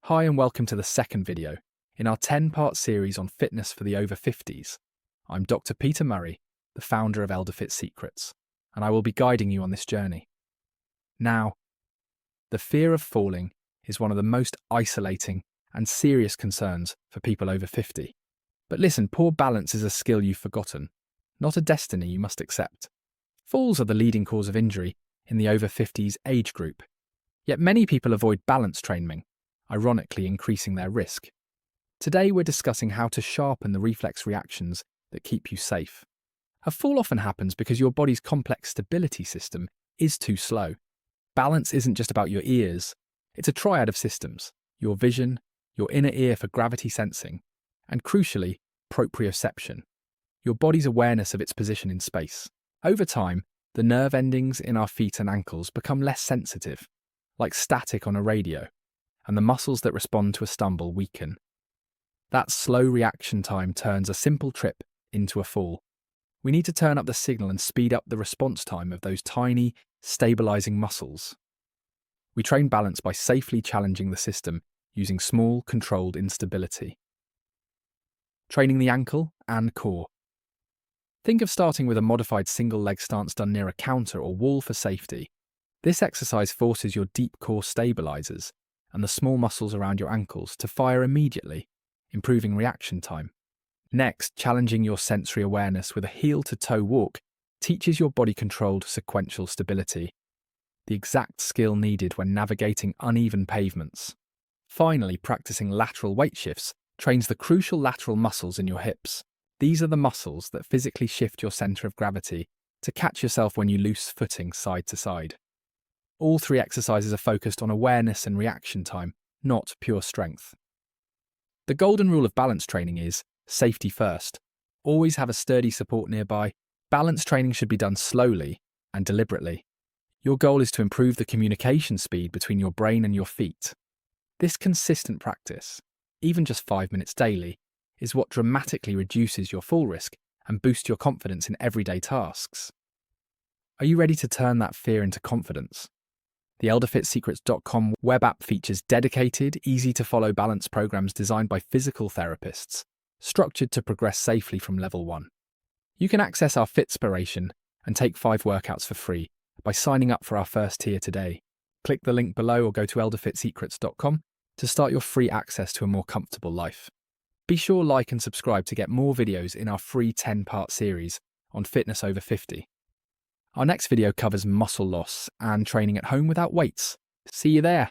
Hi and welcome to the second video in our 10-part series on fitness for the over 50s. I'm Dr. Peter Murray, the founder of ElderFit Secrets, and I will be guiding you on this journey. Now, the fear of falling is one of the most isolating and serious concerns for people over 50. But listen, poor balance is a skill you've forgotten, not a destiny you must accept. Falls are the leading cause of injury in the over 50s age group. Yet many people avoid balance training, ironically increasing their risk. Today we're discussing how to sharpen the reflex reactions that keep you safe. A fall often happens because your body's complex stability system is too slow. Balance isn't just about your ears, it's a triad of systems: your vision, your inner ear for gravity sensing, and crucially, proprioception, your body's awareness of its position in space. Over time, the nerve endings in our feet and ankles become less sensitive, like static on a radio, and the muscles that respond to a stumble weaken. That slow reaction time turns a simple trip into a fall. We need to turn up the signal and speed up the response time of those tiny, stabilizing muscles. We train balance by safely challenging the system using small, controlled instability. Training the ankle and core. Think of starting with a modified single leg stance done near a counter or wall for safety. This exercise forces your deep core stabilizers and the small muscles around your ankles to fire immediately, improving reaction time. Next, challenging your sensory awareness with a heel-to-toe walk teaches your body-controlled sequential stability, the exact skill needed when navigating uneven pavements. Finally, practicing lateral weight shifts trains the crucial lateral muscles in your hips. These are the muscles that physically shift your center of gravity to catch yourself when you lose footing side to side. All three exercises are focused on awareness and reaction time, not pure strength. The golden rule of balance training is safety first. Always have a sturdy support nearby. Balance training should be done slowly and deliberately. Your goal is to improve the communication speed between your brain and your feet. This consistent practice, even just 5 minutes daily, is what dramatically reduces your fall risk and boosts your confidence in everyday tasks. Are you ready to turn that fear into confidence? The ElderFitSecrets.com web app features dedicated, easy-to-follow balance programs designed by physical therapists, structured to progress safely from level 1. You can access our Fitspiration and take 5 workouts for free by signing up for our first tier today. Click the link below or go to ElderFitSecrets.com to start your free access to a more comfortable life. Be sure to like and subscribe to get more videos in our free 10-part series on fitness over 50. Our next video covers muscle loss and training at home without weights. See you there.